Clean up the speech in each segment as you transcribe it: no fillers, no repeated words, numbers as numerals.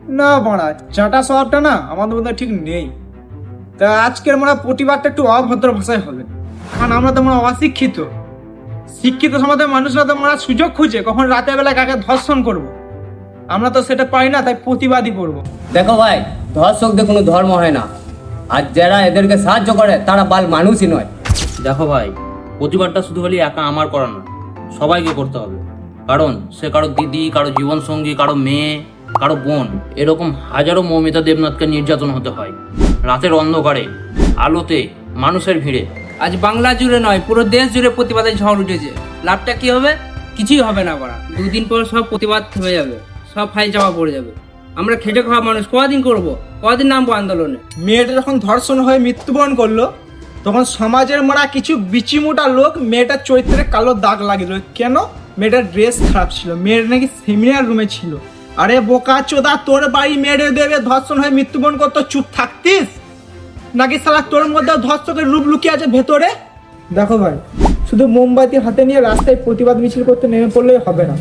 না বাড়া, চাটা স্বভাবটা না আমাদের মধ্যে ঠিক নেই। তা আজকের আমরা প্রতিবাদটা একটু অভদ্র ভাষায় হবে, কারণ আমরা তো আমরা অশিক্ষিত। শিক্ষিত সমাজের মানুষরা তো আমরা সুযোগ খুঁজে কখন রাতের বেলা কাকে ধর্ষণ করব। আমরা তো সেটা পাই না, তাই প্রতিবাদই করবো। দেখো ভাই, ধর্ষকদের কোনো ধর্ম হয় না, আর যারা এদেরকে সাহায্য করে তারা বাল মানুষই নয়। দেখো ভাই, প্রতিবাদটা শুধু খালি একা আমার করা না, সবাইকে করতে হবে। কারণ সে কারো দিদি, কারো জীবনসঙ্গী, কারো মেয়ে, কারো বোন, এরকম হাজারো মৌমিতা দেবনাথকে নির্যাতন হতে হয় রাতের অন্ধকারে, আলোতে, মানুষের ভিড়ে। আজ বাংলা জুড়ে নয়, পুরো দেশ জুড়ে প্রতিবাদের ঝড় উঠেছে। লাভটা কি হবে? কিছুই হবে না বাড়া। দুদিন পর সব প্রতিবাদ থেমে যাবে, সব ফাইল চাপা পড়ে যাবে। আমরা খেটে খাওয়া মানুষ কদিন করবো, কদিন নামবো আন্দোলনে? মেয়েটা যখন ধর্ষণ হয়ে মৃত্যুবরণ করলো, তখন সমাজের মারা কিছু বিচিমোটা লোক মেয়েটার চরিত্রে কালো দাগ লাগিয়ে দিল। কেন? মেয়েটার ড্রেস খারাপ ছিল, মেয়েটা নাকি সেমিনার রুমে ছিল। আরে বোকা চোদা, তোর বাড়ি মেয়েদের দেবে ধর্ষণ হয়ে মৃত্যুবরণ করতো, চুপ থাকতিস? নাকি সালা তোর মধ্যে ধর্ষকের রূপ লুকিয়ে আছে ভেতরে? দেখো ভাই, শুধু মোমবাতি হাতে নিয়ে রাস্তায় প্রতিবাদ মিছিল করতে নেমে পড়লেই হবে না।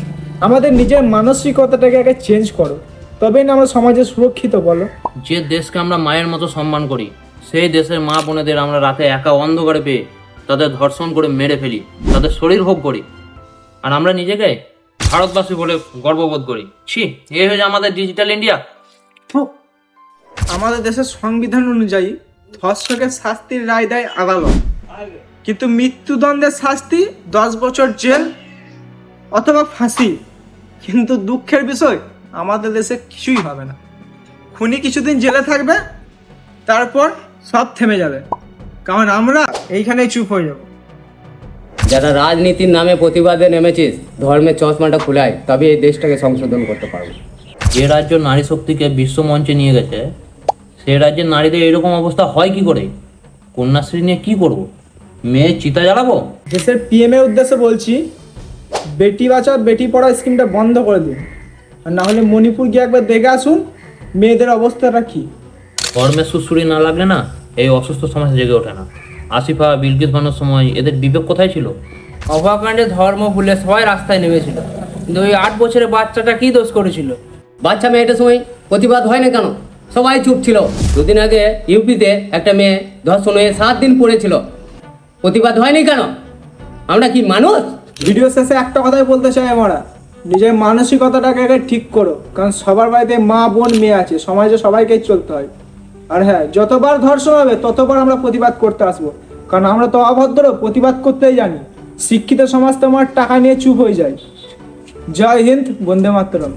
আমাদের নিজের মানসিকতাটাকে আগে চেঞ্জ করো, তবেই না আমরা সমাজে সুরক্ষিত। বলো, যে দেশকে আমরা মায়ের মতো সম্মান করি, সেই দেশের মা বোনেদের আমরা রাতে একা অন্ধকারে পেয়ে তাদের ধর্ষণ করে মেরে ফেলি, তাদের শরীর ভোগ করি, আর আমরা নিজেকে ভারতবাসী বলে গর্ববোধ করি। ছি, এই হয়েছে আমাদের ডিজিটাল ইন্ডিয়া। আমাদের দেশের সংবিধান অনুযায়ী ধর্ষকের শাস্তির রায় দেয় আদালত, কিন্তু মৃত্যুদণ্ডের শাস্তি 10 বছর জেল অথবা ফাঁসি। কিন্তু দুঃখের বিষয়, আমাদের দেশে কিছুই হবে না। খুনি কিছুদিন জেলে থাকবে, তারপর সব থেমে যাবে, কারণ আমরা এইখানেই চুপ হয়ে যাব। যারা রাজনীতির নামে প্রতিবাদে নেমেছিস, ধর্মের চশমাটা খুলায়, তবে এই দেশটাকে সংশোধন করতে পারবো। যে রাজ্য নারী শক্তিকে বিশ্ব মঞ্চে নিয়ে গেছে, সে রাজ্যের নারীদের এরকম অবস্থা হয় কি করে? কন্যাশ্রী নিয়ে কি করব? মেয়ে চিতা জ্বালাবো? দেশের পিএম এর উদ্দেশ্যে বলছি, বেটি বাঁচাও বেটি পড়াও স্কিমটা বন্ধ করে দিন, আর না হলে মণিপুর গিয়ে একবার দেখে আসুন মেয়েদের অবস্থাটা কি। ধর্মের সুশ্রুরি না লাগলে না এই অসুস্থ সমাজ জেগে ওঠে না। আসিফা, বিলকিস বানোর সময় এদের বিবেক কোথায় ছিল? অভাকাণ্ডে ধর্ম ভুলে সবাই রাস্তায় নেমেছিল, কিন্তু ওই 8 বছরের বাচ্চাটা কি দোষ করেছিল? বাচ্চা মেয়েটার সময় প্রতিবাদ হয় না কেন? সবাই চুপ ছিল। দুদিন আগে ইউপিতে একটা মেয়ে ধর্ষণ হয়ে 7 দিন পড়েছিল, প্রতিবাদ হয়নি কেন? আমরা কি মানুষ? ভিডিও শেষে একটা কথাই বলতে চাই, আমরা নিজের মানসিকতাটাকে আগে ঠিক করো, কারণ সবার বাড়িতে মা বোন মেয়ে আছে, সমাজে সবাইকেই চলতে হয়। আর হ্যাঁ, যতবার ধর্ষণ হবে ততবার আমরা প্রতিবাদ করতে আসবো, কারণ আমরা তো অভদ্র, প্রতিবাদ করতেই জানি। শিক্ষিত সমাজ তো আমার টাকা নিয়ে চুপ হয়ে যায়। জয় হিন্দ, বন্দে মাতরম।